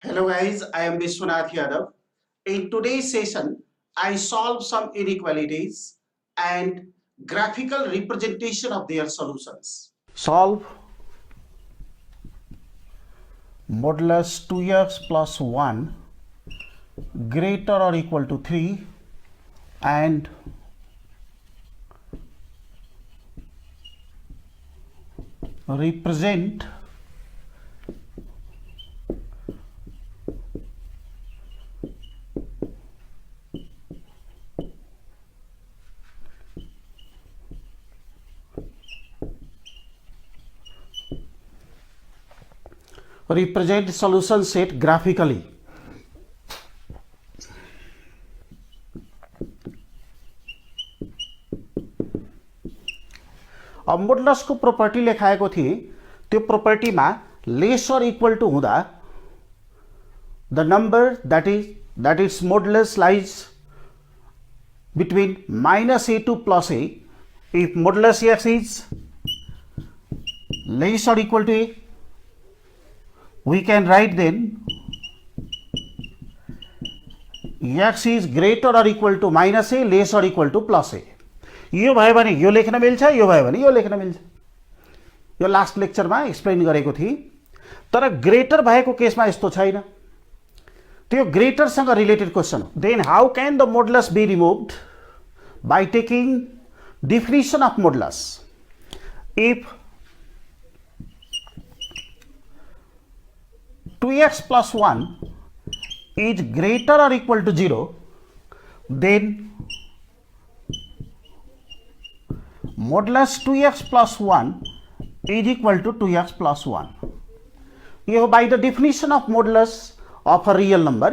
Hello guys, I am Vishwanath Yadav. In today's session, I solve some inequalities and graphical representation of their solutions. Solve modulus 2x plus 1 greater or equal to 3 and represent solution set graphically. अब modulus को property लेखाएको थिए त्यो प्रोपर्टीमा lace और equal two हुँदा the number that its modulus lies between -a to +a. If modulus x is less or equal to a, we can write then x is greater or equal to -a, less or equal to +a. यो भयो भने यो लेख्न मिल्छ, यो भयो भने यो लेख्न मिल्छ. यो लास्ट लेक्चरमा एक्सप्लेन गरेको थिए. तर ग्रेटर भएको केसमा यस्तो छैन. त्यो ग्रेटर सँग रिलेटेड क्वेशन हो. Then how can the modulus be removed? By taking definition of modulus. If 2x plus 1 is greater or equal to 0, then modulus 2x plus 1 is equal to 2x plus 1. यो by the definition of modulus of a real number.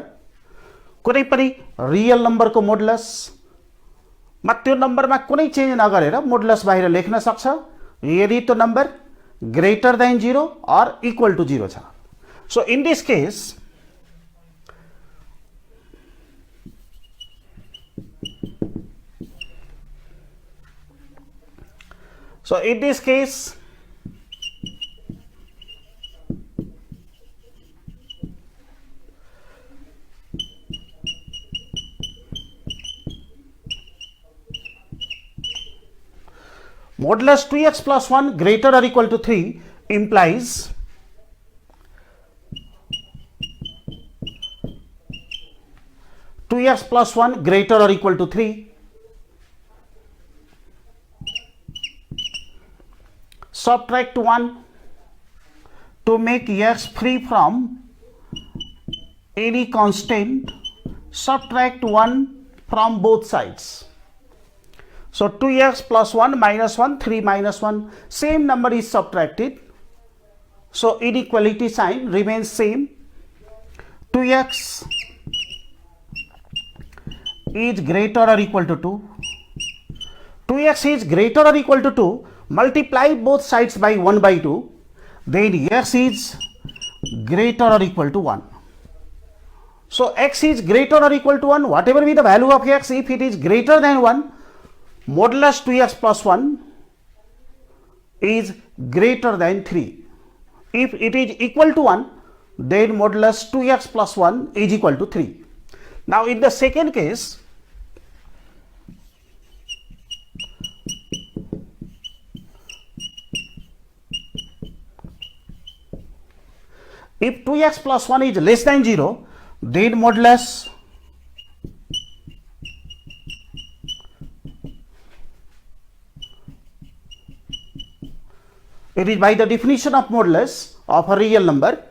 कुनै पनि real number को modulus मा त्यो नम्बरमा कुनै change नगरेर modulus बाहिर लेख्न सक्छ यदि त्यो number greater than 0 or equal to 0 छ. So in this case, modulus 2x plus 1 greater or equal to 3 implies two x plus 1 greater or equal to 3. Subtract 1 to make x free from any constant. Subtract 1 from both sides. So 2x plus 1 minus 1, 3 minus 1, same number is subtracted. So inequality sign remains same. 2x is greater or equal to 2. 2x is greater or equal to 2. Multiply both sides by 1 by 2. Then x is greater or equal to 1. So x is greater or equal to 1. Whatever be the value of x, if it is greater than 1, modulus 2x plus 1 is greater than 3. If it is equal to 1, then modulus 2x plus 1 is equal to 3. Now in the second case, if 2x plus 1 is less than 0, then modulus it is by the definition of modulus of a real number.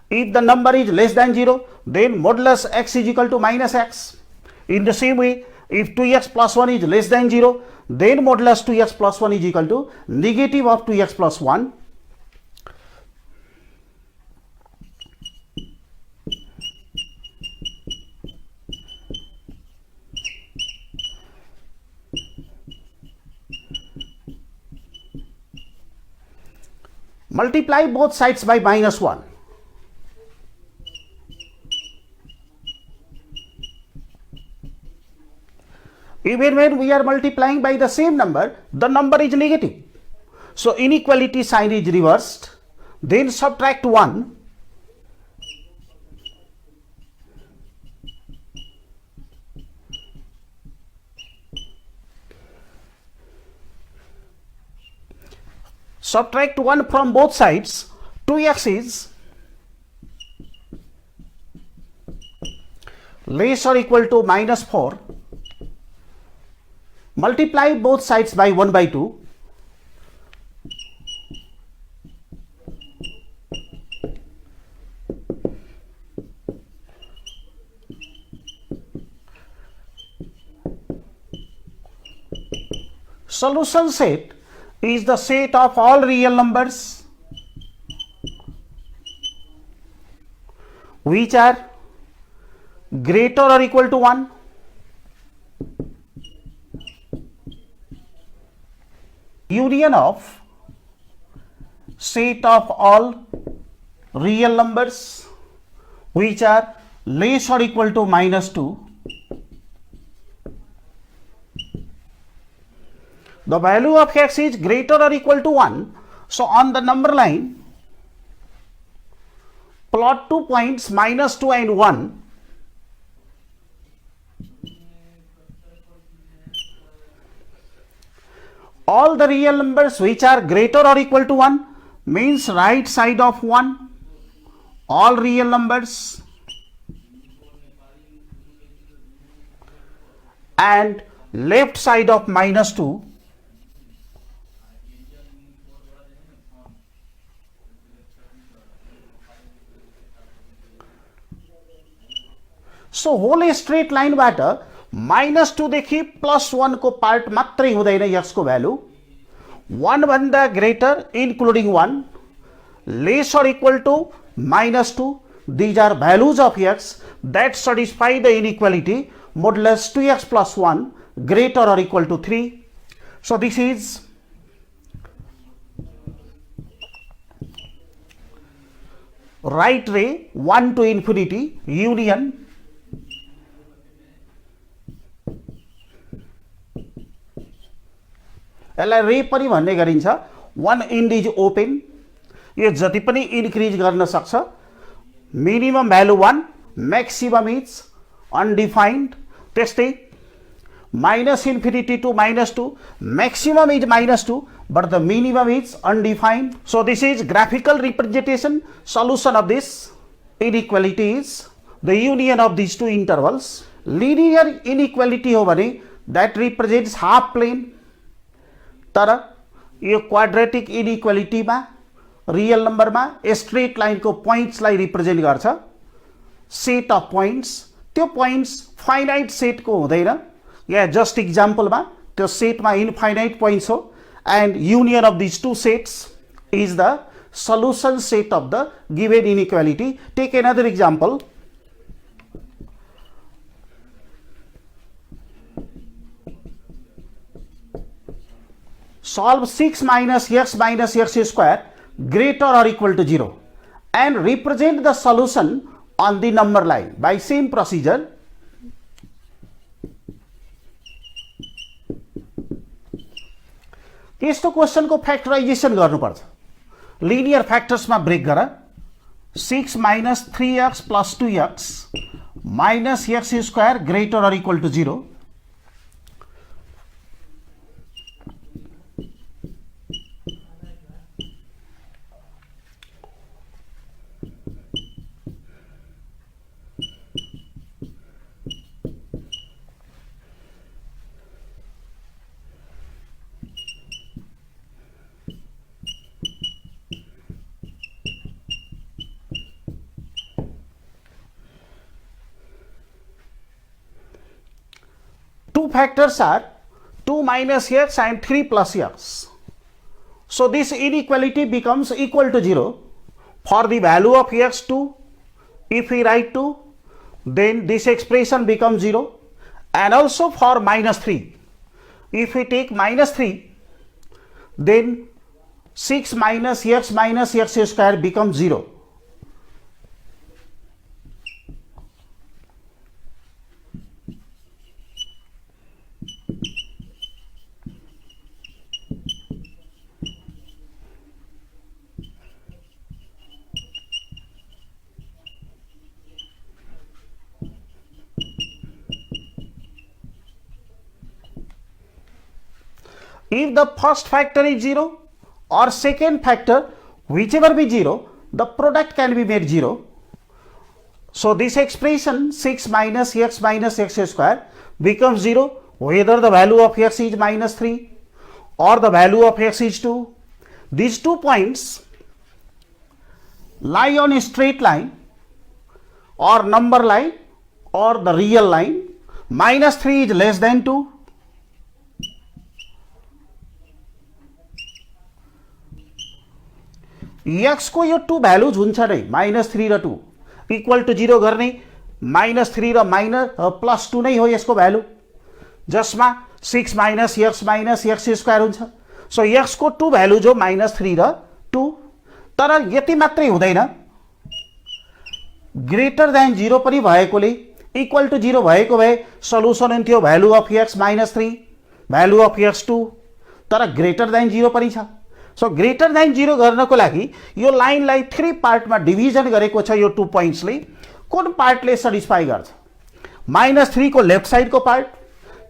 If the number is less than 0, then modulus x is equal to minus x. In the same way, if 2x plus 1 is less than 0, then modulus 2x plus 1 is equal to negative of 2x plus 1. Multiply both sides by minus 1. Even when we are multiplying by the same number, the number is negative. So inequality sign is reversed. Then subtract 1 Subtract 1 from both sides. 2x is less or equal to minus 4. Multiply both sides by 1 by 2. Solution set is the set of all real numbers which are greater or equal to 1, union of set of all real numbers which are less or equal to minus 2. The value of x is greater or equal to 1. So on the number line, plot 2 points minus 2 and 1. All the real numbers which are greater or equal to 1 means right side of 1. All real numbers and left side of minus 2. So whole straight line बाट minus 2 देखि plus 1 को part मात्रै हुँदैन x को value 1 भन्दा greater including 1 less or equal to minus 2. These are values of x that satisfy the inequality modulus 2x plus 1 greater or equal to 3. So this is right ray 1 to infinity union यसलाई रे पनि भन्ने गरिन्छ. one end is open. यो जति पनि increase गर्न सक्छ. Minimum value 1, maximum is undefined. त्यस्तै minus infinity to minus 2, maximum is minus 2 but the minimum is undefined. So this is graphical representation. Solution of this inequality is the union of these two intervals. Linear inequality हो भने that represents half plane. तर यो quadratic inequality मा real number मा straight line को points लाई represent गर्छ. Set of points, त्यो पॉइंट्स फाइनाइट सेट को हुँदैन. या जस्ट एक्जाम्पल मा त्यो सेट मा इनफाइनाइट पॉइंट्स हो and union of this two sets is the solution set of the given inequality. Take another example. Solve 6 minus x square greater or equal to 0 and represent the solution on the number line by same procedure. यस्तो question को factorisation गर्नुपर्छ. Linear factors मा brake गर. 6 minus 3x plus 2x minus x square greater or equal to 0. Two factors are 2 minus x and 3 plus x. So this inequality becomes equal to 0 for the value of x2. If we write 2, then this expression becomes 0, and also for minus 3. If we take minus 3, then 6 minus x square becomes 0. If the first factor is 0 or second factor, whichever be 0, the product can be made 0. So this expression 6 minus x square becomes 0 whether the value of x is minus 3 or the value of x is 2. These 2 points lie on a straight line or number line or the real line. Minus 3 is less than 2. x को यो 2 values हुन्छ नै -3 र 2 equal to 0 गर्ने -3 र +2 नै हो यसको भ्यालु, जसमा 6 माइनस एक्स स्क्वायर हुन्छ। सो x को 2 भ्यालु जो -3 र 2। तर यति मात्रै हुँदैन, ग्रेटर देन 0 पनि भएकोले इक्वल टू 0 भएको भए सल्युसन हुन्थ्यो value of x -3 value of x 2, तर ग्रेटर देन 0 पनि छ। सो ग्रेटर देन 0 गर्नको लागि यो लाइनलाई 3 पार्टमा डिभिजन गरेको छ यो 2 पोइन्ट्सले। कुन पार्टले सटिस्फाई गर्छ? -3 को लेफ्ट साइड को पार्ट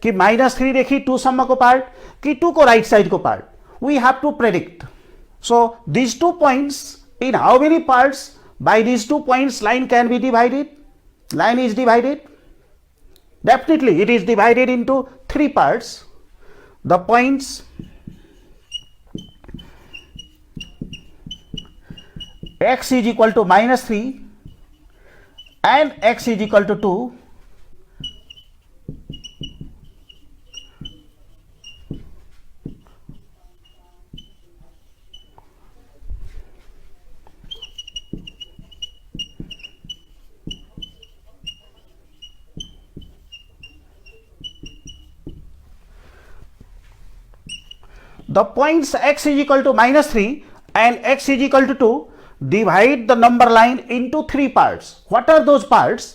कि -3 देखि 2 सम्मको पार्ट कि 2 को राइट साइड को part? We have to predict. So these 2 points, in how many parts by these 2 points line can be divided? Line is divided. Definitely it is divided into 3 parts. The points x is equal to -3 and x is equal to 2. The points x is equal to -3 and x is equal to 2 divide the number line into 3 parts. What are those parts?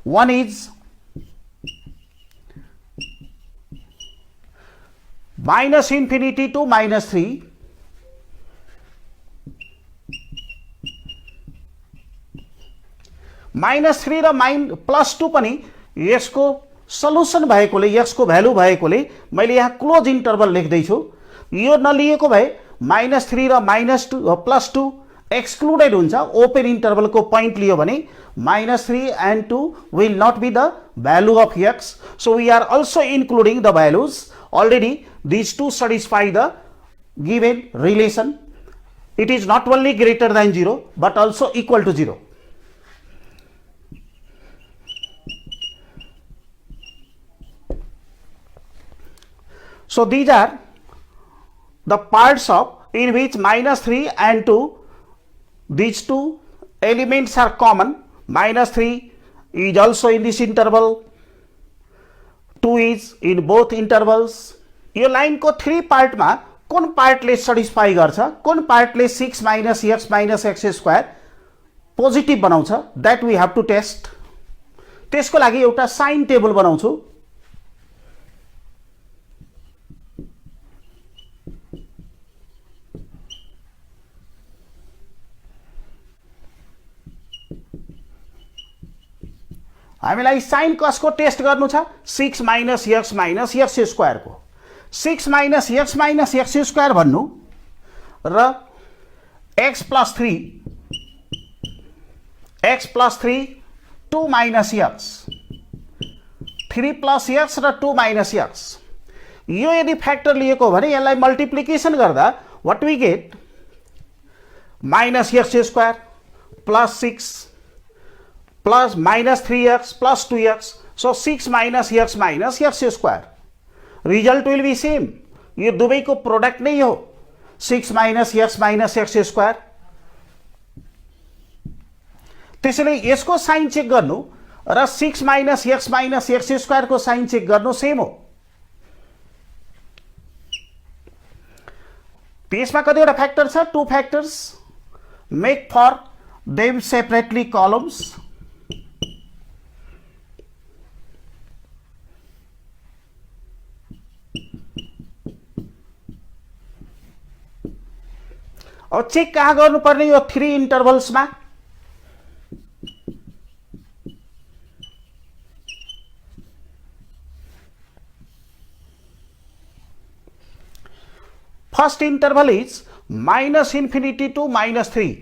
One is -∞ to -3, -3 र +2 पनि यसको solution भएकोले, x को value भएकोले मैले यहाँ close interval लेख्दै छु। यो नलिएको भए -3 र +2 एक्सक्लुडेड हुन्छ। ओपन इन्टरभल को पॉइंट लियो भने -3 and 2 will not be the value of x. So we are also including the values. Already these two satisfy the given relation. It is not only greater than 0 but also equal to 0. So these are the parts of in which -3 and 2, these two elements are common. -3 is also in this interval, 2 is in both intervals. यो line को 3 part में कुन पार्टले satisfy गर्छ, कुन पार्टले 6 minus x square positive बनाउँछ, that we have to test. त्यसको लागि एउटा साइन टेबल बनाउँछु। हामीलाई साइन कसको टेस्ट गर्नु छ? 6 माइनस एक्स स्क्वायर को। 6 माइनस एक्स स्क्वायर भन्नु र x plus 3 2 minus x, 3 plus x र 2 माइनस एक्स, यो यदि फ्याक्टर लिएको भने यसलाई मल्टिप्लिकेसन गर्दा what we get? Minus x square plus 6 plus -3x plus 2x. So 6 minus x square. Result will be same. यो दुवैको प्रोडक्ट नै हो 6 minus x square. त्यसैले यसको साइन चेक गर्नु र 6 minus x square को साइन चेक गर्नु सेम हो। त्यसमा कतिवटा फ्याक्टर छ? 2 factors. Make for them separately columns. और चेक कहाँ गर्नुपर्ने? यो 3 इन्टरभल्स में। First interval is minus infinity to -3।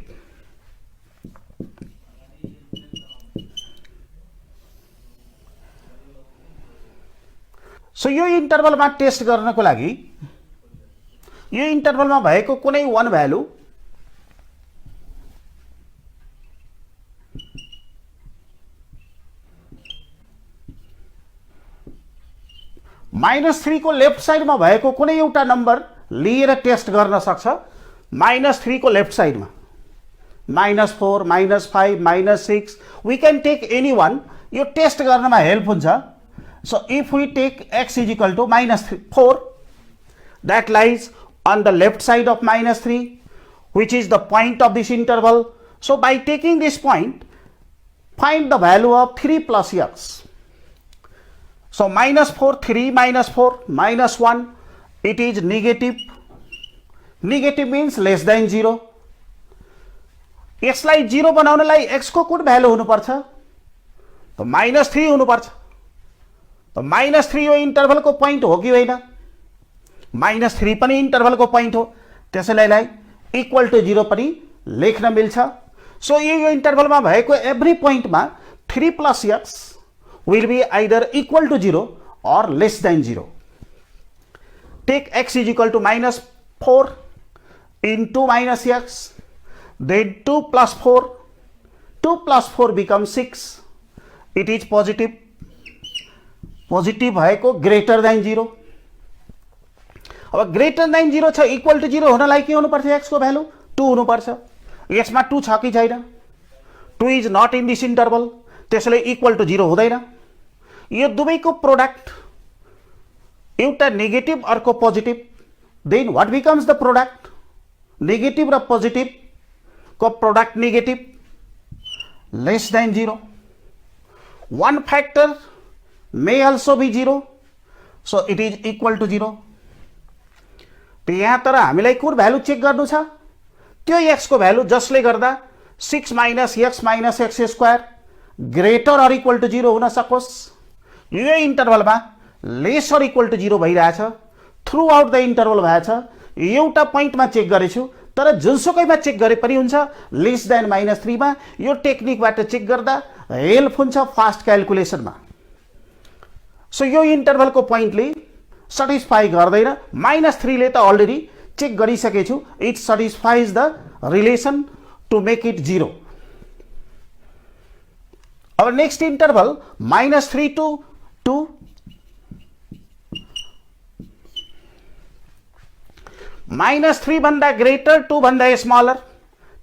So यो इन्टरभलमा टेस्ट गर्नको लागि यो इन्टरभलमा भएको कुनै वन भ्यालु -3 को लेफ्ट साइडमा भएको कुनै एउटा नम्बर लिएर टेस्ट गर्न सक्छ। -3 को लेफ्ट साइडमा -4 -5 -6 we can take any one. यो टेस्ट गर्नमा हेल्प हुन्छ। So if we take x is equal to -4 that lies on the left side of -3 which is the point of this interval. So by taking this point find the value of 3 plus x. So -4 3 -4 -1 it is negative. Negative means less than 0. यसलाई 0 बनाउनलाई x को कुन value हुनुपर्छ त -3 हुनुपर्छ। त -3 यो इन्टरभलको point हो कि होइन? -3 पनि इन्टरभलको पोइन्ट हो, त्यसैले यसलाई इक्वल टु 0 पनि लेख्न मिल्छ। सो यो इन्टरभलमा भएको एभ्री पोइन्टमा 3 plus x will be either equal to 0 or less than 0. Take x is equal to -4 into -x, then 2 plus 4, 2 plus 4 becomes 6. It is positive. Positive भएको greater than 0. अब greater than 0 छ, equal to 0 हुनलाई के हुनुपर्छ? x को value 2 हुनुपर्छ। यसमा 2 छ कि छैन? 2 is not in this interval, त्यसैले equal to 0 हुँदैन। यो दुवैको प्रोडक्ट एउटा नेगेटिभ अर्को positive, then what becomes the product? Negative र पोजिटिभ को product negative, less than 0। one factor may also be 0, so it is equal to 0। त यहाँ तर हामीलाई कुन भ्यालु चेक गर्नु छ? त्यो x को भ्यालु जसले गर्दा 6 - x - x² greater or equal to 0 हुन सकोस्। यो इन्टरभलमा लेस अर इक्वल टु 0 भइरहेछ, थ्रु आउट द इन्टरभल भएछ। एउटा पोइन्टमा चेक गरेछु, तर जुनसुकैमा चेक गरे पनि हुन्छ। लेस देन -3 मा यो टेक्निकबाट चेक गर्दा हेल्प हुन्छ फास्ट क्याल्कुलेसनमा। सो यो इन्टरभलको पोइन्टले सटिस्फाई गर्दैन। -3 ले त अलरेडी चेक गरिसकेछु, it satisfies the relation to make it 0। अब नेक्स्ट इन्टरभल -3 to 2, -3 भन्दा ग्रेटर 2 भन्दा स्मलर,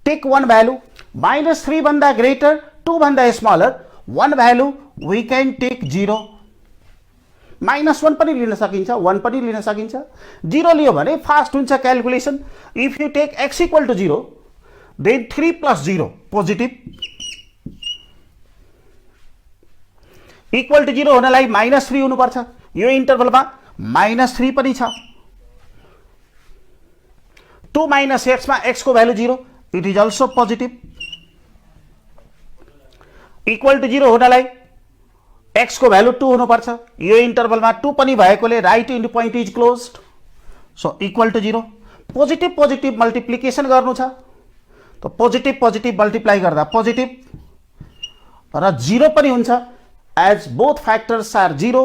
टेक वन भ्यालु। -3 भन्दा ग्रेटर 2 भन्दा smaller, one value we can take 0। -1 पनि लिन सकिन्छ, 1 पनि लिन सकिन्छ। 0 लियो भने फास्ट हुन्छ calculation. If you take x equal to 0 then 3 plus 0 positive, equal to 0 हुनलाई -3 हुनुपर्छ। यो इन्टरभलमा -3 पनि छ। 2 - x मा x को भ्यालु 0, it is also positive. Equal to 0 हुनलाई x को भ्यालु 2 हुनुपर्छ। यो इन्टरभलमा 2 पनि भएकोले right end point is closed, so equal to 0। Positive positive multiplication गर्नु छ, त पोजिटिभ पोजिटिभ मल्टिप्लाई गर्दा पोजिटिभ र 0 पनि हुन्छ, as both factors are 0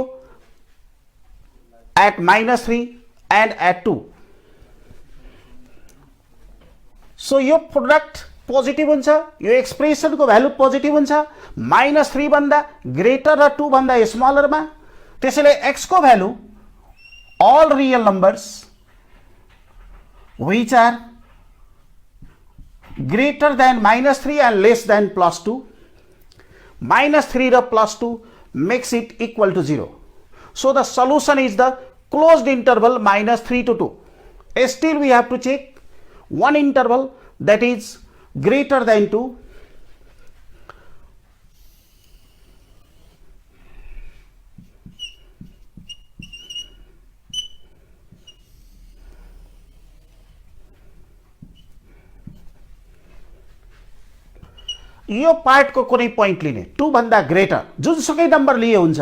at -3 and at 2। So यो प्रोडक्ट पोजिटिभ हुन्छ, यो एक्सप्रेसनको भ्यालु पोजिटिभ हुन्छ। -3 भन्दा ग्रेटर र 2 भन्दा स्मलरमा, त्यसैले x को value all real numbers which are greater than -3 and less than +2, -3 र +2 makes it equal to 0. So the solution is the closed interval -3 to 2. Still we have to check one interval that is greater than 2. यो पार्टको कुनै point लिने 2 भन्दा greater जुनसुकै number लिए हुन्छ।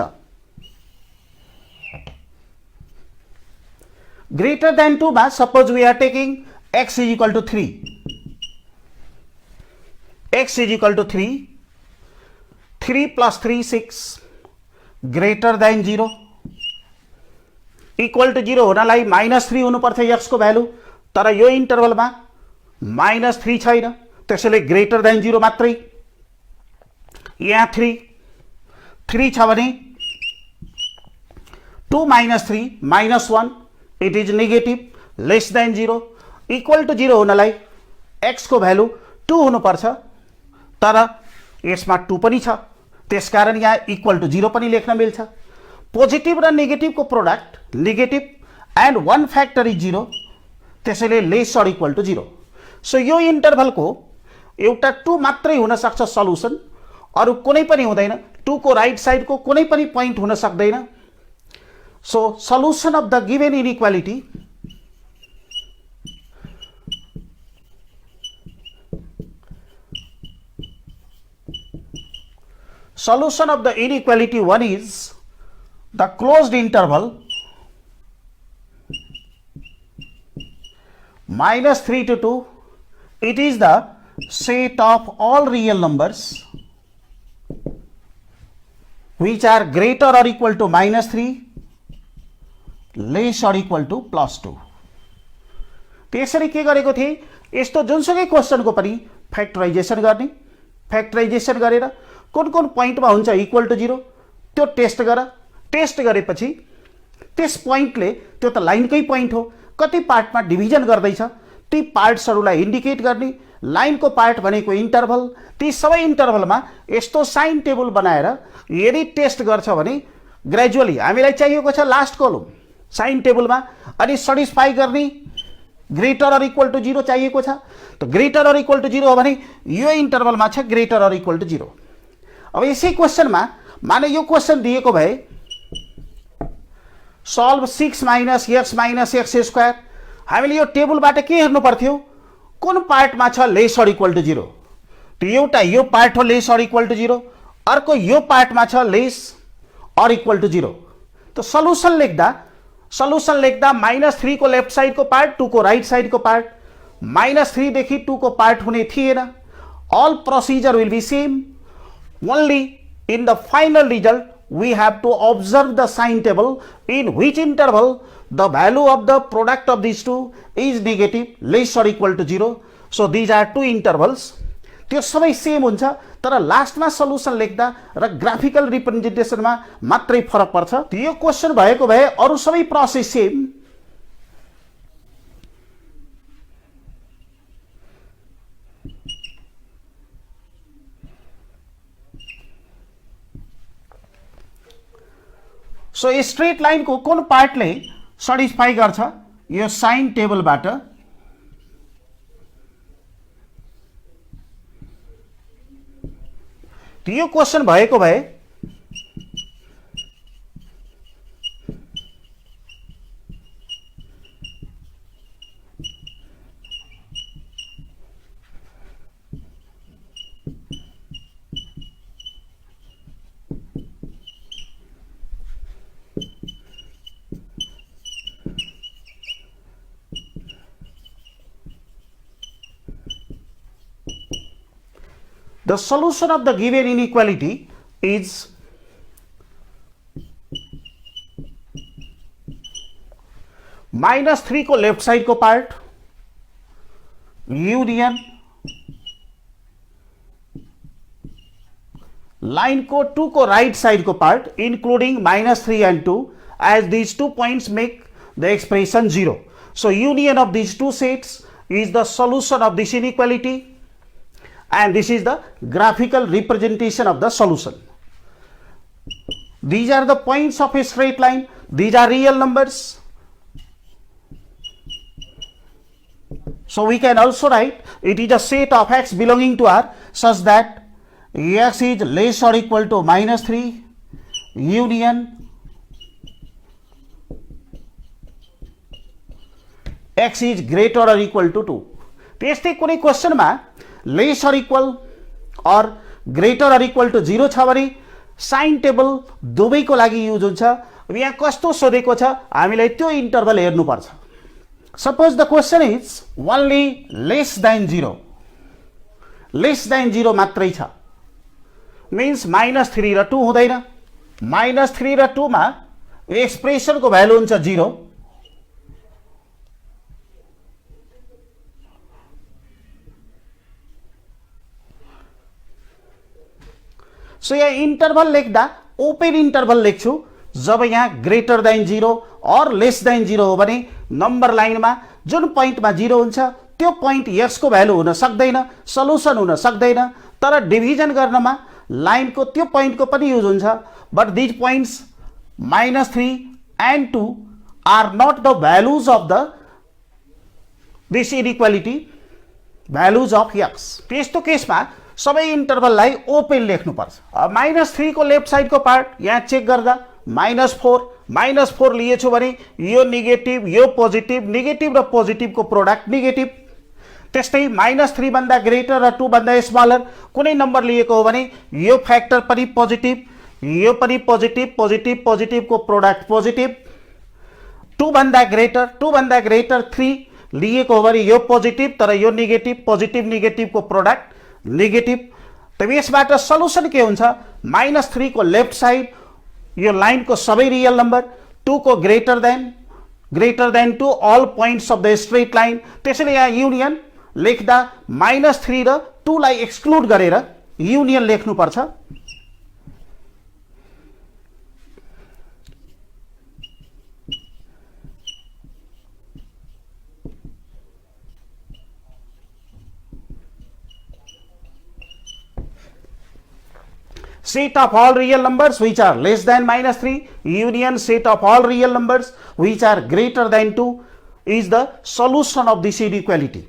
Greater than 2 मा suppose we are taking x is equal to 3, x is equal to 3, 3 plus 3 6 greater than 0, equal to 0 हुनलाई -3 हुनुपर्छ x को भ्यालु, तर यो इन्टरभलमा -3 छैन, त्यसैले ग्रेटर देन 0 मात्रै। यहाँ 3 छ भने 2 - 3 -1 it is negative less than 0, equal to 0 हुनलाई x को भ्यालु 2 हुनुपर्छ, तर यसमा 2 पनि छ, त्यसकारण यहाँ इक्वल टू 0 पनि लेख्न मिल्छ। पोजिटिभ र नेगेटिभ को product negative and 1 factor is 0, त्यसैले less or equal to 0। So यो इन्टरभल को एउटा 2 मात्रै हुन सक्छ सल्युसन, अरु कुनै पनि हुँदैन। 2 को राइट साइड को कुनै पनि पोइन्ट हुन सक्दैन। So solution of the given inequality solution of the inequality 1 is the closed interval -3 to 2. It is the set of all real numbers which are greater or equal to -3, less or equal to +2. त्यसरी के गरेको थिए, यस्तो जुनसुकै क्वेशनको पनि factorisation गर्ने, factorisation गरेर कुन कुन पोइन्टमा हुन्छ इक्वल टू 0 त्यो टेस्ट गर, टेस्ट गरेपछि त्यस पोइन्टले, त्यो त लाइनकै पोइन्ट हो, कति पार्टमा डिभिजन गर्दैछ ती पार्ट्सहरूलाई इन्डिकेट गर्ने। लाइनको पार्ट भनेको इन्टरभल, ती सबै इन्टरभलमा यस्तो साइन टेबल बनाएर यदि टेस्ट गर्छ भने ग्रेजुअली हामीलाई चाहिएको छ लास्ट कलम साइन टेबलमा, अनि सटिस्फाई गर्ने ग्रेटर अर इक्वल टू 0 चाहिएको छ। त ग्रेटर अर इक्वल टू 0 हो भने यो इन्टरभलमा छ ग्रेटर अर इक्वल टू 0। अब यसै क्वेशनमा माने यो क्वेशन दिएको भए सल्भ 6 - x - x², हामीले यो टेबलबाट के हेर्नु पर्थ्यो, कुन पार्टमा छ लेस अर इक्वल टू 0। त एउटा यो पार्ट हो लेस अर इक्वल टू 0, अर्को यो पार्टमा छ लेस अर इक्वल टू 0। त सल्युसन लेख्दा -3 को लेफ्ट साइड को पार्ट, 2 को राइट साइड को पार्ट, -3 देखि 2 को पार्ट हुने थिएन। All procedure will be same, only in the final result we have to observe the sign table in which interval the value of the product of these two is negative, less or equal to 0. So these are two intervals. त्यो सबै same हुन्छ, तर लास्टमा solution लेख्दा र graphical रिप्रेजेन्टेसनमा मात्रै फरक पर्छ। यो क्वेशन भएको भए अरु सबै process same. So straight line को कुन पार्टले सटिस्फाई गर्छ, यो साइन टेबलबाट यो क्वेशन भएको भए the solution of the given inequality is -3 को लेफ्ट साइड को पार्ट यूनियन लाइन को 2 को राइट साइड को part including -3 and 2, as these 2 points make the expression 0. So union of these two sets is the solution of this inequality, and this is the graphical representation of the solution. These are the points of a straight line, these are real numbers. So we can also write it is a set of x belonging to R such that x is less or equal to -3 union x is greater or equal to 2. त्यस्तै कुनै क्वेशनमा lace or equal और greater or equal to 0 छ भने sign table दुवैको लागि use हुन्छ। अब यहाँ कस्तो सोधेको छ, हामीलाई त्यो इन्टरभल हेर्नुपर्छ। Suppose the question is only less than 0. Less than 0 मात्रै छ, means -3 र 2 हुँदैन। -3 र 2 मा एक्सप्रेसनको भ्यालु हुन्छ 0। सो यहाँ इन्टरभल लेख्दा ओपन इन्टरभल लेख्छु। जब यहाँ ग्रेटर देन 0 और लेस देन 0 हो भने नम्बर लाइनमा जुन पोइन्टमा 0 हुन्छ त्यो पोइन्ट x को भ्यालु हुन सक्दैन, सल्युसन हुन सक्दैन। तर डिभिजन गर्नमा लाइनको त्यो पोइन्टको पनि युज हुन्छ। But these points -3 and 2 are not the values of the this inequality, values of x। त्यस्तो केसमा सबै इन्टरभललाई ओपन लेख्नुपर्छ। -3 को लेफ्ट साइडको पार्ट यहाँ चेक गर्दा -4 लिएछु भने यो नेगेटिभ, यो पोजिटिभ, नेगेटिभ र पोजिटिभको प्रोडक्ट नेगेटिभ। त्यस्तै -3 भन्दा ग्रेटर र 2 भन्दा स्मलर कुनै नम्बर लिएको हो भने यो फ्याक्टर पनि पोजिटिभ, यो पनि पोजिटिभ, पोजिटिभ पोजिटिभको प्रोडक्ट पोजिटिभ। 2 भन्दा ग्रेटर 3 लिएको हो भने यो पोजिटिभ तर यो नेगेटिभ, पोजिटिभ नेगेटिभको प्रोडक्ट नेगेटिभ। त यसबाट सल्युसन के हुन्छ? -3 को लेफ्ट साइड यो लाइनको सबै रियल नम्बर, 2 को greater than 2 all points of the straight line. त्यसैले यहाँ युनियन लेख्दा -3 र 2 लाई एक्सक्लुड गरेर युनियन लेख्नुपर्छ। Set of all real numbers which are less than -3 union set of all real numbers which are greater than 2 is the solution of this inequality।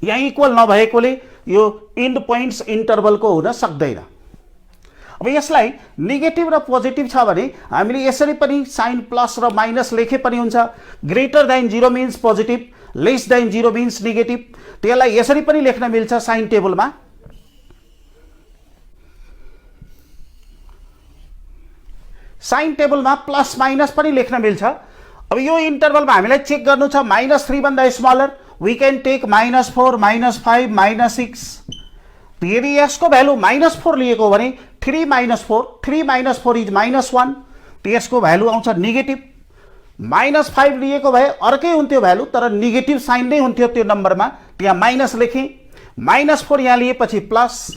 यहाँ equal नभएकोले यो इन्ड पोइन्ट्स इन्टरभलको हुन सक्दैन। अब यसलाई नेगेटिभ र पोजिटिभ छ भने हामीले यसरी पनि साइन प्लस र माइनस लेखे पनि हुन्छ। Greater than 0 means positive, lace than 0 means negative. त्यसलाई यसरी पनि लेख्न मिल्छ साइन टेबलमा। साइन टेबलमा प्लस माइनस पनि लेख्न मिल्छ। अब यो इन्टरभलमा हामीलाई चेक गर्नु छ -3 भन्दा स्मलर, वी क्यान टेक -4, -5, -6। यदि यसको भ्यालु -4 लिएको हो भने 3 - 4 इज -1, त्यसको भ्यालु आउँछ नेगेटिभ। -5 लिएको भए अर्कै हुन्थ्यो भ्यालु तर नेगेटिभ साइन नै हुन्थ्यो त्यो नम्बरमा, त्यहाँ माइनस लेखेँ। -4 यहाँ लिएपछि प्लस,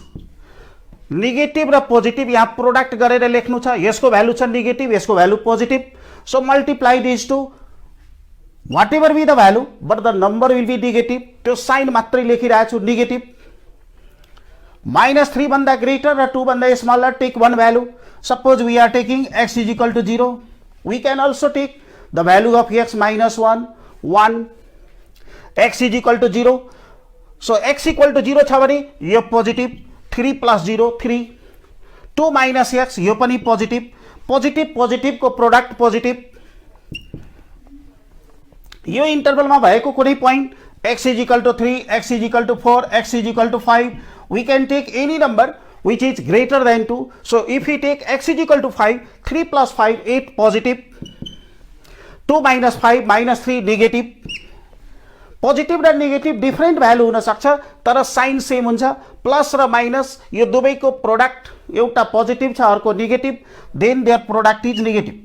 नेगेटिभ र पोजिटिभ यहाँ प्रोडक्ट गरेर लेख्नु छ। यसको भ्यालु छ नेगेटिभ, यसको value positive. So multiply this to whatever be the value but the number will be negative. त्यो साइन मात्रै लेखिरहेको छु नेगेटिभ। -3 भन्दा ग्रेटर र 2 भन्दा smaller take one value. Suppose we are taking x is equal to 0, we can also take the value of x -1 1, x is equal to 0। So x equal to 0 छ भने यो positive, 3 + 0 3, 2 - x यो पनि positive, positive पोजिटिभको product positive. यो इन्टरभलमा भएको कुनै point x is equal to 3, x is equal to 4, x is equal to 5, we can take any number which is greater than 2. So if we take x is equal to 5, 3 + 5 8 positive, 2 - 5 -3 negative। Positive र negative different value हुन सक्छ तर sign same हुन्छ। Plus र minus यो दुवैको product, एउटा positive छ अर्को negative, then their product is negative.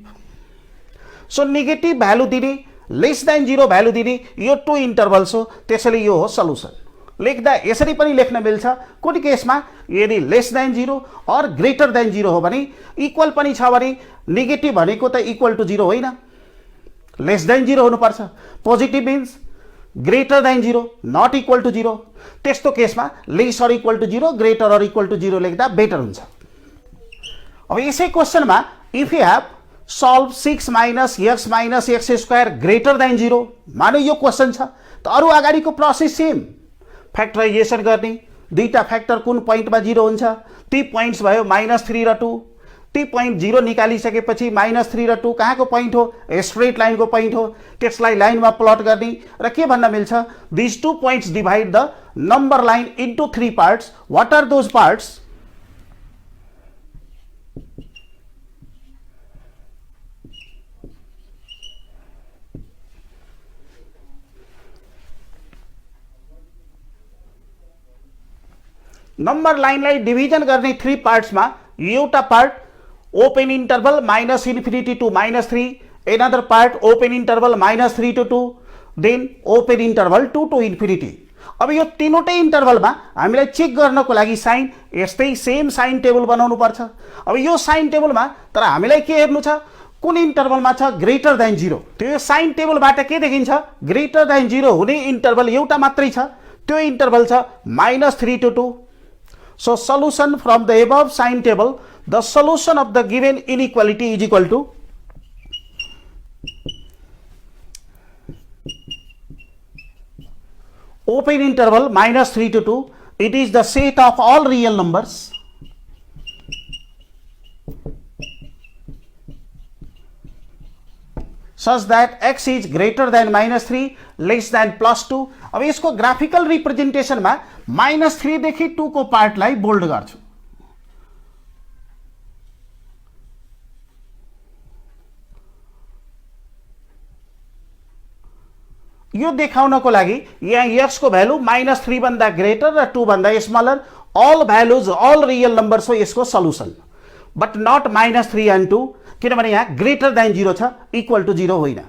So negative value दिने, लेस देन 0 भ्यालु दिने यो 2 इन्टरभल्स हो। त्यसैले यो हो सल्युसन। लेख्दा यसरी पनि लेख्न मिल्छ। कुनै केसमा यदि लेस देन 0 और ग्रेटर देन 0 हो भने, इक्वल पनि छ भने नेगेटिभ भनेको त इक्वल टु 0 होइन, लेस देन 0 हुनुपर्छ। Positive means greater than 0 not equal to 0। त्यस्तो केसमा less or equal to 0, greater or equal to 0 लेख्दा बेटर हुन्छ। अब यसै क्वेसनमा if you have solve 6 - x - x² greater than 0, मानौ यो क्वेसन छ त अरु अगाडिको प्रोसेस सेम। फ्याक्टराइजेसन गर्ने, दुईटा फ्याक्टर कुन पोइन्टमा 0 हुन्छ ती पोइन्ट्स भयो -3 र 2। ती पोइन्ट 0 निकालिसकेपछि -3 र 2 कहाँको पोइन्ट हो? स्ट्रेट लाइनको पोइन्ट हो। त्यसलाई लाइनमा प्लट गर्ने र के भन्न मिल्छ? This 2 points divide the number line into 3 parts. What are those parts? Number लाइनलाई डिभिजन गर्ने 3 पार्ट्समा एउटा part open interval -infinity to -3, another part open interval -3 to 2, then open interval 2 to infinity. अब यो तीनवटै इन्टरभलमा हामीलाई चेक गर्नको लागि साइन यस्तै सेम साइन टेबल बनाउनु पर्छ। अब यो साइन टेबलमा तर हामीलाई के हेर्नु छ, कुन इन्टरभलमा छ ग्रेटर देन 0। त्यो साइन टेबलबाट के देखिन्छ, ग्रेटर देन 0 हुने इन्टरभल एउटा मात्रै छ, त्यो इन्टरभल छ -3 to 2। So solution from the above sign table, the solution of the given inequality is equal to open interval -3 to 2. It is the set of all real numbers such that x is greater than -3 less than +2। अब यसको graphical रिप्रेजेन्टेसनमा -3 देखि 2 को पार्टलाई bold गर्छु। यो देखाउनको लागि यहाँ x को भ्यालु -3 भन्दा ग्रेटर र 2 भन्दा smaller, all values all real numbers हो यसको सल्युसन, बट नट -3 and 2, किनभने यहाँ ग्रेटर देन 0 छ, इक्वल टु 0 होइन।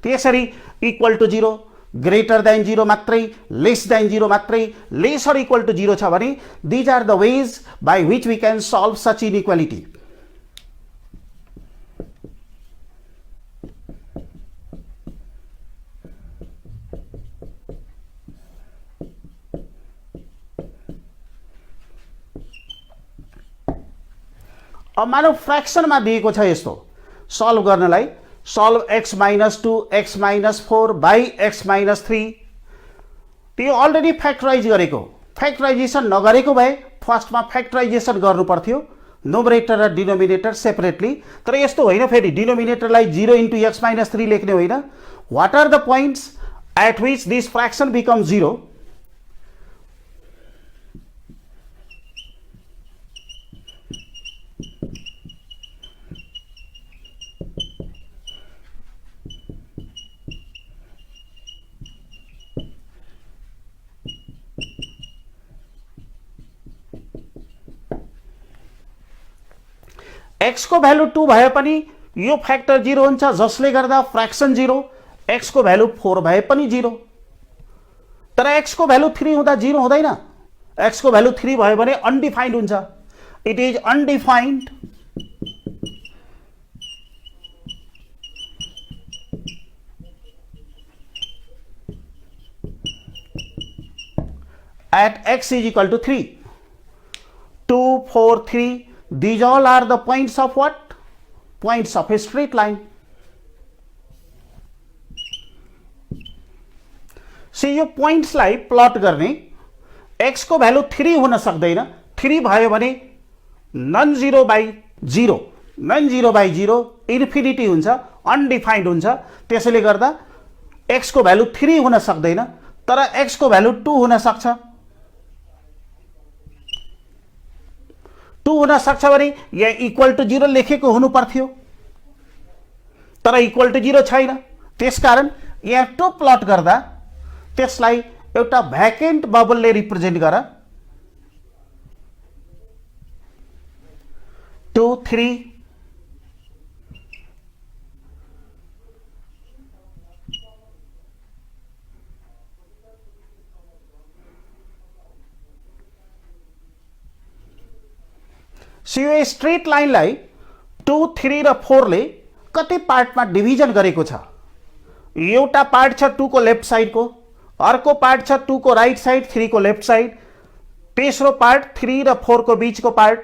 त्यसरी इक्वल टु 0, ग्रेटर देन 0 मात्रै, लेस देन 0 मात्रै, लेस अर इक्वल टु 0 छ भने these are the ways by which we can solve such inequality. अब मानव फ्र्याक्सनमा दिएको छ यस्तो सल्भ गर्नलाई, solve x -2 x -4 by x -3। त्यो अलरेडी फ्याक्टराइज गरेको, फ्याक्टराइजेसन नगरेको भए फर्स्टमा फ्याक्टराइजेसन गर्नु पर्थ्यो, नोमिनेटर र डिनोमिनेटर सेपरेटली। तर यस्तो होइन, फेरि डिनोमिनेटरलाई 0 × x -3 लेख्ने होइन। What are the points at which this fraction become 0? x को भ्यालु 2 भए पनि यो फ्याक्टर 0 हुन्छ, जसले गर्दा फ्र्याक्सन 0, x को भ्यालु 4 भए पनि 0। तर x को भ्यालु 3 हुँदा 0 हुँदैन, x को भ्यालु 3 भयो भने अनडिफाइन्ड हुन्छ, it is undefined at x is equal to 3, 2, 4, 3, these all are the points of what? Points of a straight line. See यो points लाई प्लट गर्ने, x को भ्यालु 3 हुन सक्दैन, 3 भयो भने non 0 by 0, non 0 by 0 infinity हुन्छ, अनडिफाइन्ड हुन्छ। त्यसैले गर्दा x को भ्यालु 3 हुन सक्दैन, तर x को भ्यालु 2 हुन सक्छ। 2 हुन सक्छ भने यहाँ इक्वल टु 0 लेखेको हुनु पर्थ्यो, तर इक्वल टु 0 छैन। त्यसकारण यहाँ 2 प्लट गर्दा त्यसलाई एउटा भ्याकेन्ट बबलले रिप्रेजेन्ट गर। 2, 3, सो यो स्ट्रेट लाइनलाई 2, 3 र 4 ले कति पार्टमा डिभिजन गरेको छ। एउटा पार्ट छ 2 को लेफ्ट साइडको, अर्को पार्ट छ 2 को राइट साइड, 3 को लेफ्ट साइड, तेस्रो पार्ट 3 र 4 को बीचको पार्ट,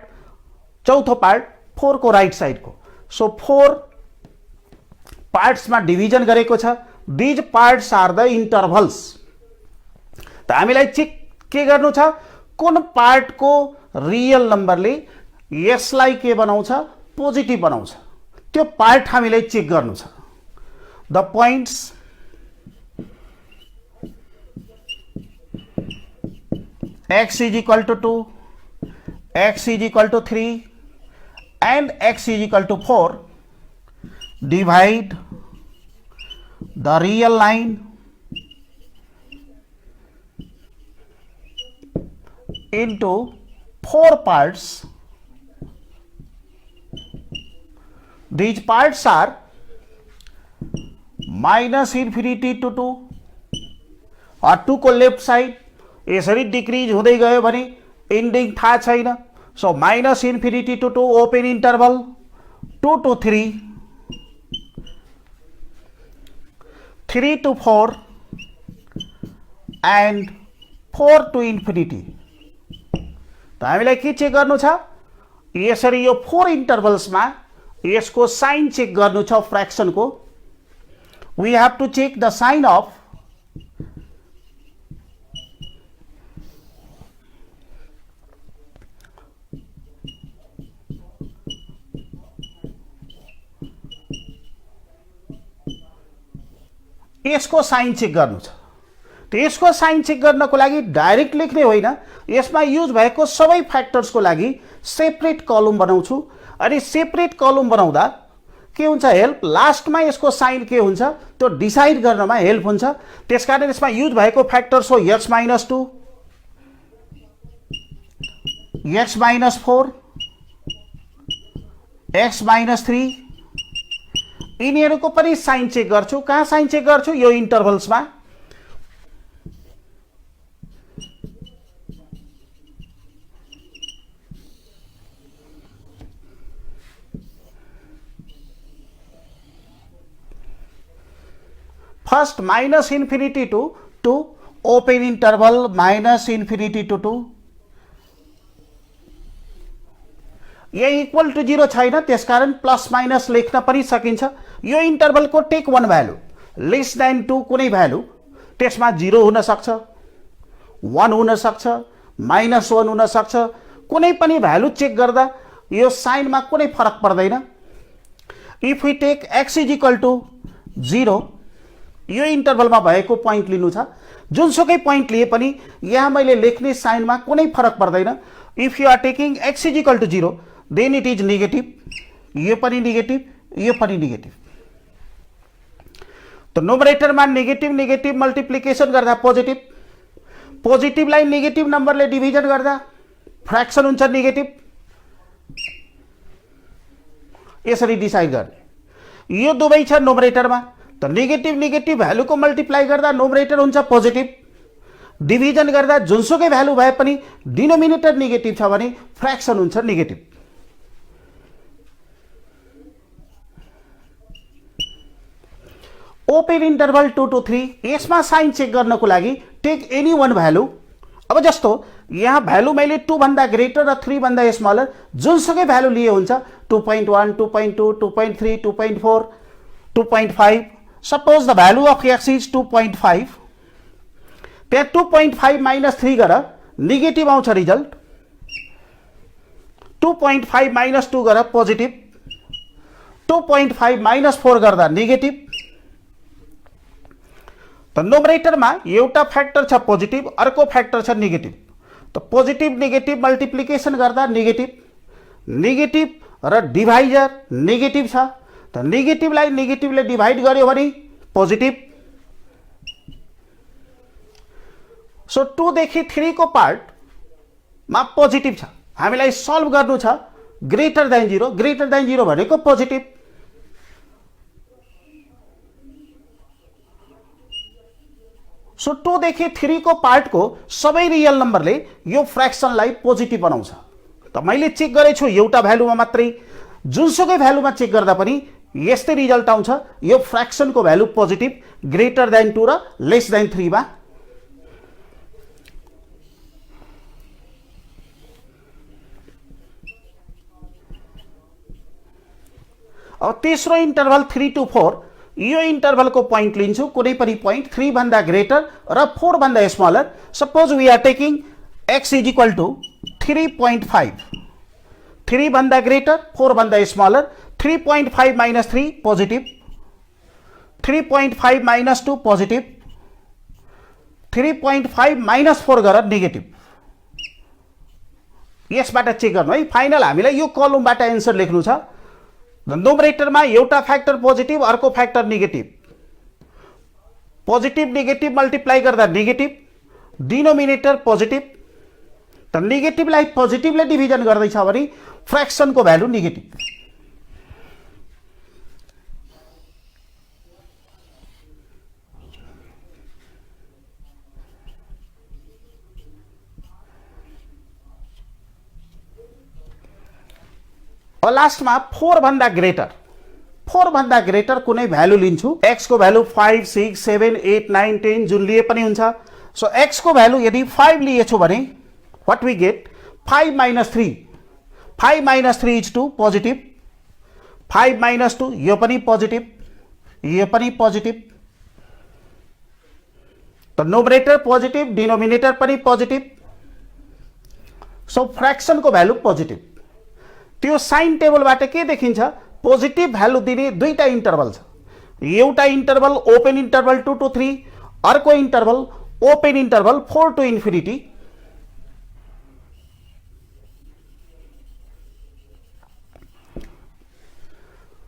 चौथो पार्ट 4 को राइट साइडको। सो 4 पार्ट्समा डिभिजन गरेको छ। These parts are the intervals. त हामीलाई चेक के गर्नु छ, कुन पार्टको रियल नम्बरले यसलाई के बनाउँछ, पोजिटिभ बनाउँछ, त्यो पार्ट हामीलाई चेक गर्नु छ। The points x is equal to 2, x is equal to 3 and x is equal to 4 divide the real line into 4 parts. These parts are minus infinity to 2 और 2 को लेफ्ट साइड यसरी decrease हुँदै गयो भने एन्डिङ थाहा छैन. So minus infinity to 2 open interval 2 to 3, 3 to 4 and 4 to infinity. त हामीलाई के चेक गर्नु छ, यसरी यो 4 इन्टरभल्समा यसको साइन चेक गर्नु छ फ्र्याक्सनको. We have to check the sign of यसको साइन चेक गर्नु छ. त यसको साइन चेक गर्नको लागि डाइरेक्ट लेख्ने होइन, यसमा युज भएको सबै फ्याक्टर्सको लागि सेपरेट कलम बनाउँछु. अनि सेपरेट कलम बनाउँदा के हुन्छ, हेल्प लास्टमा यसको साइन के हुन्छ त्यो डिसाइड गर्नमा हेल्प हुन्छ. त्यसकारण यसमा युज भएको फ्याक्टर्स हो x - 2, x - 4, x - 3. यिनीहरूको पनि साइन चेक गर्छु. कहाँ साइन चेक गर्छु, यो इन्टरभल्समा. First minus infinity to 2 open interval minus infinity to 2. यही इक्वल टू 0 छैन, त्यसकारण प्लस माइनस लेख्न पनि सकिन्छ. यो इन्टरभलको टेक 1 भ्यालु लेस देन 2 कुनै भ्यालु, त्यसमा 0 हुन सक्छ, 1 हुन सक्छ, -1 हुन सक्छ. कुनै पनि भ्यालु चेक गर्दा यो साइनमा कुनै फरक पर्दैन. इफ वी टेक x = 0, यो इन्टरभलमा भएको पोइन्ट लिनु छ. जुनसुकै पोइन्ट लिए पनि यहाँ मैले लेख्ने साइनमा कुनै फरक पर्दैन. If you are taking x = 0, then it is negative. यो पनि नेगेटिभ, यो पनि नेगेटिभ. त नोमरेटरमा नेगेटिभ नेगेटिभ मल्टिप्लिकेसन गर्दा पोजिटिभ, पोजिटिभलाई नेगेटिभ नम्बरले डिभिजन गर्दा फ्र्याक्सन हुन्छ नेगेटिभ. यसरी डिसाइड गर्ने. यो दुवै छ नोमरेटरमा. त नेगेटिभ नेगेटिभ भ्यालुको मल्टिप्लाई गर्दा नोमरेटर हुन्छ पोजिटिभ, डिभिजन गर्दा जुनसुकै भ्यालु भए पनि डिनोमिनेटर नेगेटिभ छ भने फ्र्याक्सन हुन्छ नेगेटिभ. ओपन इन्टरभल 2 to 3, यसमा साइन चेक गर्नको लागि टेक एनी वान भ्यालु. अब जस्तो यहाँ भ्यालु मैले 2 भन्दा ग्रेटर र 3 भन्दा स्मलर जुनसुकै भ्यालु लिए हुन्छ. 2.1, 2.2, 2.3, 2.4, 2.5. Suppose the value of x is 2.5. त्यहाँ 2.5 - 3 गर नेगेटिभ आउँछ रिजल्ट. 2.5 - 2 गर पोजिटिभ. 2.5 - 4 गर्दा नेगेटिभ. त नोमरेटरमा एउटा फ्याक्टर छ पोजिटिभ, अर्को फ्याक्टर छ नेगेटिभ. त पोजिटिभ नेगेटिभ मल्टिप्लिकेसन गर्दा नेगेटिभ, नेगेटिभ र डिभाइजर नेगेटिभ छ. त नेगेटिभलाई नेगेटिभले डिभाइड गर्यो भने पोजिटिभ. सो 2 देखि 3 को पार्टमा पोजिटिभ छ. हामीलाई सल्भ गर्नु छ ग्रेटर देन 0. ग्रेटर देन 0 भनेको पोजिटिभ. सो 2 देखि 3 को पार्टको सबै रियल नम्बरले यो फ्र्याक्सनलाई पोजिटिभ बनाउँछ. त मैले चेक गरेछु एउटा भ्यालुमा मात्रै. जुनसुकै भ्यालुमा चेक गर्दा पनि यस्तै रिजल्ट आउँछ. यो फ्र्याक्सनको भ्यालु पोजिटिभ ग्रेटर देन 2 र लेस देन 3 मा. अब तेस्रो इन्टरभल 3 to 4, यो इन्टरभलको पोइन्ट लिन्छु. कुनै पनि पोइन्ट 3 भन्दा ग्रेटर र 4 भन्दा smaller. Suppose we are taking x = 3.5. 3 भन्दा ग्रेटर, 4 भन्दा स्मलर. 3.5 - 3 पोजिटिभ. 3.5 - 2 पोजिटिभ. 3.5 - 4 गर नेगेटिभ. यसबाट चेक गर्नु है. फाइनल हामीलाई यो कलमबाट एन्सर लेख्नु छ. नोमरेटरमा एउटा फ्याक्टर पोजिटिभ, अर्को factor negative. Positive negative multiply गर्दा नेगेटिभ, डिनोमिनेटर पोजिटिभ. त त नेगेटिभलाई पोजिटिभले डिभिजन गर्दैछ भने फ्र्याक्सनको भ्यालु नेगेटिभ। लास्टमा 4 भन्दा ग्रेटर कुनै भ्यालु लिन्छु। x को भ्यालु 5 6 7 8 9 10 जुन लिए पनि हुन्छ। सो x को भ्यालु यदि 5 लिएछु भने what we get 5 minus 3 5 minus 3 is 2 positive 5 minus 2 यो पनि पोजिटिभ यो पनि पोजिटिभ। त नोमिनेटर पोजिटिभ डिनोमिनेटर पनि पोजिटिभ। सो फ्र्याक्सनको भ्यालु पोजिटिभ। त्यो साइन टेबलबाट के देखिन्छ पोजिटिभ भ्यालु दिने दुईटा इन्टरभल छ। एउटा इन्टरभल ओपन इन्टरभल 2 to 3 अर्को interval open interval 4 to infinity.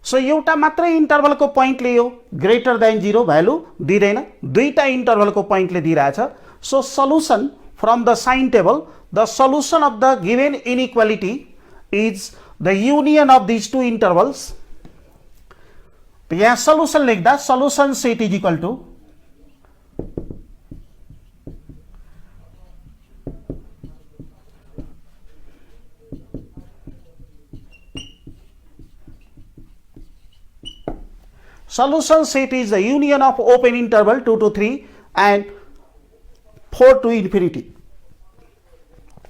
So एउटा मात्रै इन्टरभलको पोइन्टले यो ग्रेटर देन 0 भ्यालु दिँदैन, दुईटा इन्टरभलको पोइन्टले दिइरहेछ। So solution from the sign table the solution of the given inequality is the union of these two intervals। तो यहाँ solution लेख्दा solution set is equal to solution set is the union of open interval 2 to 3 and 4 to infinity।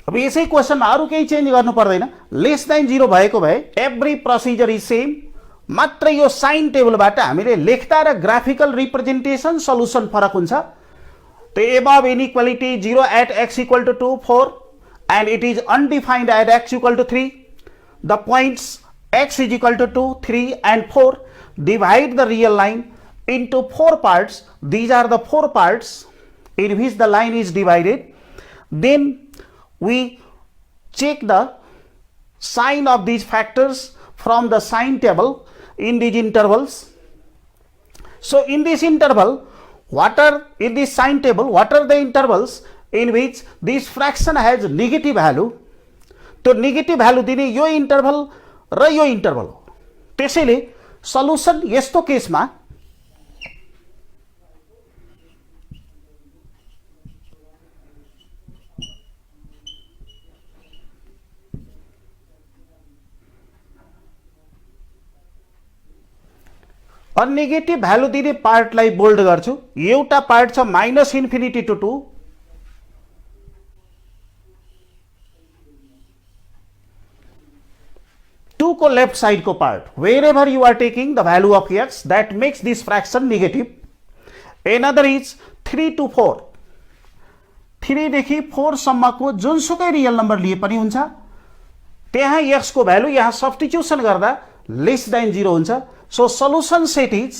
अब यसै क्वेशनमा अरु केही change गर्नु पर्दैन। Lace than 0 भएको भए एभ्री प्रोसिजर इज सेम। मात्र यो साइन टेबलबाट हामीले लेख्दा र ग्राफिकल रिप्रेजेन्टेसन सल्युसन फरक हुन्छ। त above inequality 0 at x equal to 2 4 and it is undefined at x equal to 3। the points x is equal to 2 3 and 4 divide the real line into 4 parts। these are the 4 parts in which the line is divided। then we check the sign of these factors from the sign table in these intervals। so in this interval in this sign table what are the intervals in which this fraction has negative value। तो negative value दिने यो interval र यो interval हो। त्यसैले solution यस्तो केसमा negative value दिने पार्टलाई बोल्ड गर्छु। एउटा पार्ट छ माइनस इन्फिनिटी टु 2 2 को लेफ्ट साइड को part where ever you are taking the value of x that makes this fraction negative. Another is 3 to 4 3 देखि 4 सम्मको जुनसुकै रियल नम्बर लिए पनि हुन्छ। त्यहाँ x को भ्यालु यहाँ सब्स्टिट्युसन गर्दा लेस देन 0 हुन्छ। so solution set is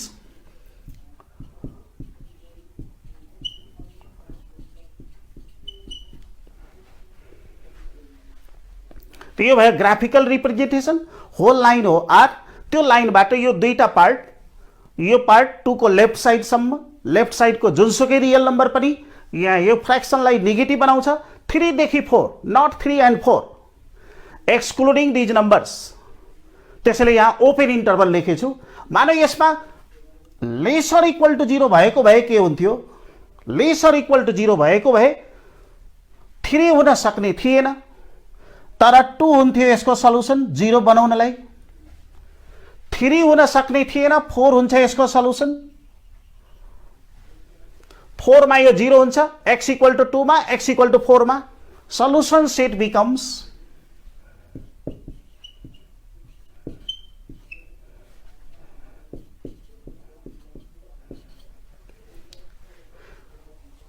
तो यो भयो ग्राफिकल रिप्रेजेन्टेसन। होल लाइन हो आर। त्यो लाइनबाट यो दुईटा पार्ट यो पार्ट 2 को लेफ्ट साइड सम्म लेफ्ट साइड को जुनसुकै रियल नम्बर पनि यहाँ यो फ्र्याक्सनलाई नेगेटिभ बनाउँछ। 3 देखि 4 not 3 and 4 excluding these numbers. त्यसैले यहाँ ओपन इन्टरभल लेखेछु। मानौ यसमा लेसर इक्वल टु 0 भएको भए के हुन्थ्यो लेसर इक्वल टु 0 भएको भए 3 हुन सक्ने थिएन तर 2 हुन्थ्यो यसको सल्युसन 0 बनाउनलाई। 3 हुन सक्ने थिएन 4 हुन्छ यसको सल्युसन। 4 मा यो 0 हुन्छ x equal to 2 मा x equal to 4 मा solution set becomes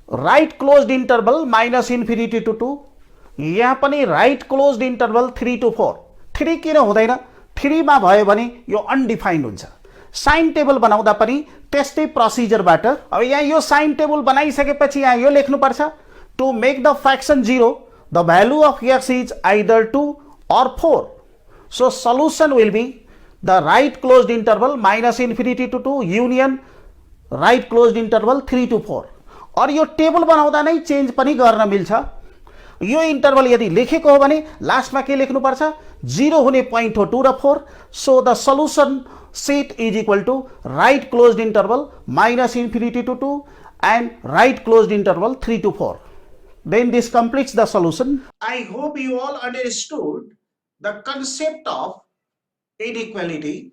right closed interval minus infinity to 2। यहाँ पनि right closed interval 3 to 4। 3 किन हुँदैन 3 मा भयो भने यो अनडिफाइन्ड हुन्छ। साइन टेबल बनाउँदा पनि त्यस्तै प्रोसिजरबाट अब यहाँ यो साइन टेबल बनाइसकेपछि यहाँ यो लेख्नुपर्छ to make the fraction 0 the value of x is either 2 or 4। So solution will be the right closed interval minus infinity to 2 union right closed interval 3 to 4। और यो टेबल बनाउँदा नै change पनि गर्न मिल्छ। यो इन्टरभल यदि लेखेको हो भने लास्टमा के लेख्नुपर्छ, 0 हुने पोइन्ट हो 2 र 4. So the solution set is equal to right closed interval -infinity to 2 and right closed interval 3 to 4. Then this completes the solution. I hope you all understood the concept of inequality.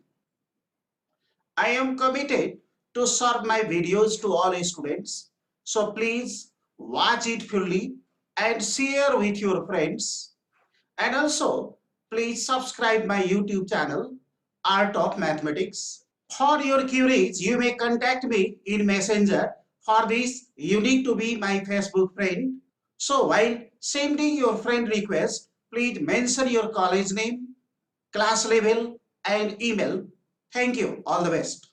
I am committed to serve my videos to all students. So please watch it fully and share with your friends. And also please subscribe my YouTube channel, Art of Mathematics. For your queries, you may contact me in Messenger. For this, you need to be my Facebook friend. So while sending your friend request, please mention your college name, class level, and email. Thank you. All the best.